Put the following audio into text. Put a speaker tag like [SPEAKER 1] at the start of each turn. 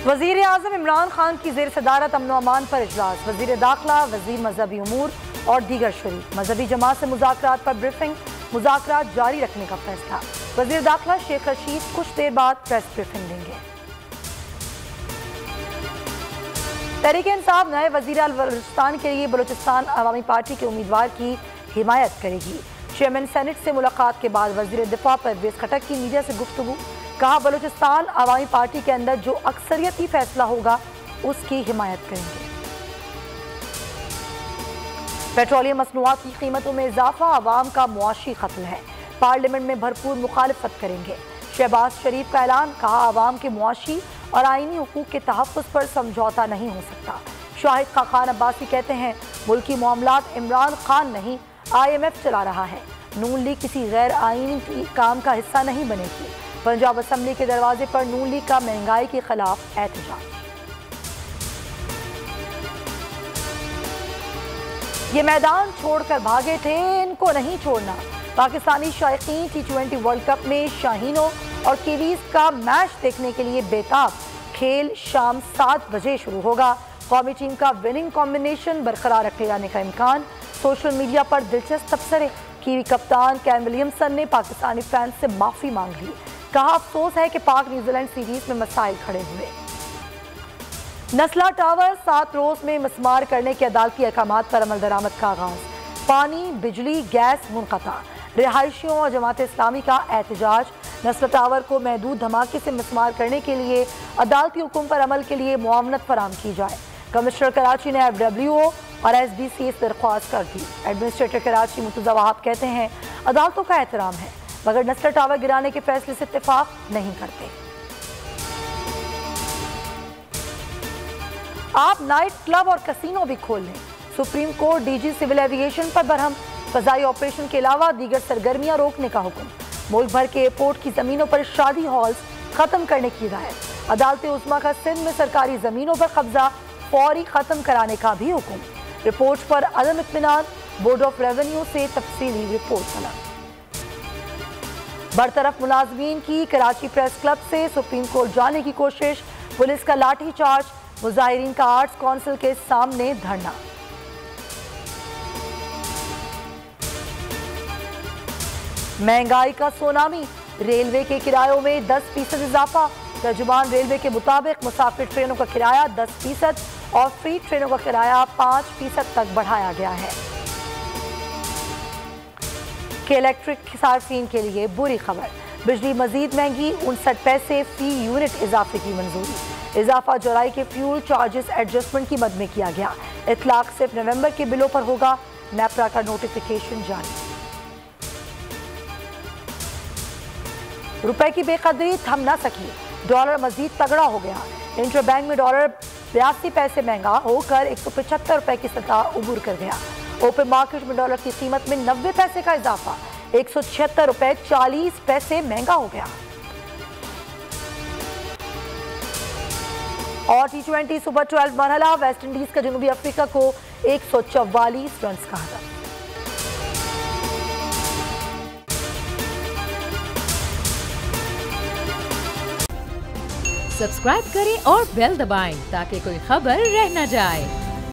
[SPEAKER 1] वज़ीर आज़म इमरान खान की ज़ेर सदारत अमन व अमान पर इजलास, वज़ीर दाखिला, वज़ीर मजहबी उमूर और दीगर शरीक। मजहबी जमात से मुज़ाकरात पर ब्रीफिंग, मुज़ाकरात जारी रखने का फैसला। वज़ीर दाखिला शेख रशीद कुछ देर बाद प्रेस ब्रीफिंग देंगे। तहरीक इंसाफ नए वज़ीर बलूचिस्तान के लिए बलूचिस्तान अवामी पार्टी के उम्मीदवार की हिमायत करेगी। चेयरमैन सेनेट से मुलाकात के बाद वज़ीर दिफा परवेज़ खटक की मीडिया से गुफ्तगू, कहा बलूचिस्तान अवामी पार्टी के अंदर जो अक्सरियती फैसला होगा उसकी हिमायत करेंगे। पेट्रोलियम मसनूआत की कीमतों में इजाफा अवाम का मुआशी कत्ल है, पार्लियामेंट में भरपूर मुखालिफत करेंगे। शहबाज शरीफ का ऐलान, कहा अवाम के मुआशी और आईनी हुकूक के तहफ़्फ़ुज़ पर समझौता नहीं हो सकता। शाहिद खान अब्बासी कहते हैं मुल्की मामलात इमरान खान नहीं IMF चला रहा है, नून लीग किसी गैर आईनी काम का हिस्सा नहीं बनेगी। पंजाब असम्बली के दरवाजे पर नून लीग का महंगाई के खिलाफ एहतजाज। ये मैदान छोड़कर भागे थे, इनको नहीं छोड़ना। पाकिस्तानी शायकीन T20 वर्ल्ड कप में शाहीनों और कीवीज का मैच देखने के लिए बेताब। खेल शाम 7 बजे शुरू होगा। कौमी टीम का विनिंग कॉम्बिनेशन बरकरार रखे जाने का इम्कान। सोशल मीडिया पर दिलचस्प तबसरे, कीवी कप्तान कैन विलियमसन ने पाकिस्तानी फैंस से माफ़ी मांग ली, कहा अफसोस है कि पाक न्यूजीलैंड सीरीज में मसाइल खड़े हुए। नस्ला टावर 7 रोज में मस्मार करने के अदालती अहकामात पर अमल दरामद का आगाज। पानी, बिजली, गैस मुनक़ता, रिहायशियों और जमात इस्लामी का एहतजाज। नस्ला टावर को महदूद धमाके से मस्मार करने के लिए अदालती हुक्म पर अमल के लिए मुआवनत फराहम की जाए। कमिश्नर कराची ने FWO और SDC से दरख्वास्त कर दी। एडमिनिस्ट्रेटर कराची मुर्तज़ा वहाब कहते हैं अदालतों का एहतराम है मगर नस्ला टावर गिराने के फैसले से इत्तेफाक नहीं करते। आप नाइट क्लब और कसीनो भी खोल लें। Supreme Court DG civil aviation पर बरहम, फजाई ऑपरेशन के अलावा दीगर सरगर्मियां रोकने का हुक्म। मुल्क भर के एयरपोर्ट की जमीनों पर शादी हॉल्स खत्म करने की हिदायत। अदालत उस्मा का सिंध में सरकारी जमीनों पर कब्जा फौरी खत्म कराने का भी हुक्म। रिपोर्ट पर अदम इत्मीनान, बोर्ड ऑफ रेवेन्यू से तफसीली रिपोर्ट तलब। बरतरफ मुलाजमीन की कराची प्रेस क्लब से सुप्रीम कोर्ट जाने की कोशिश, पुलिस का लाठी चार्ज, मुजाहिरीन का आर्ट्स काउंसिल के सामने धरना। महंगाई का सुनामी, रेलवे के किरायों में 10% इजाफा। तर्जुमान रेलवे के मुताबिक मुसाफिर ट्रेनों का किराया 10% और फ्री ट्रेनों का किराया 5% तक बढ़ाया गया है। के इलेक्ट्रिक सार्फिन के लिए बुरी खबर, बिजली मजीद महंगी, 59 पैसे फी यूनिट इजाफे की मंजूरी। इजाफा जुलाई के फ्यूल चार्जेस एडजस्टमेंट की मद में किया गया। इतलाक सिर्फ नवंबर के बिलों पर होगा। नेपरा का नोटिफिकेशन जारी। रुपए की बेकदरी थम न सकी, डॉलर मजीद तगड़ा हो गया। इंटरबैंक में डॉलर 82 पैसे महंगा होकर 175 रुपए की सतह उबूर कर गया। ओपन मार्केट में डॉलर की कीमत में 90 पैसे का इजाफा, 176 रुपए 40 पैसे महंगा हो गया। और T20 सुपर 12 मरहला, वेस्ट इंडीज का जनूबी अफ्रीका को 144 रन का हदफ।
[SPEAKER 2] सब्सक्राइब करें और बेल दबाएं ताकि कोई खबर रह न जाए।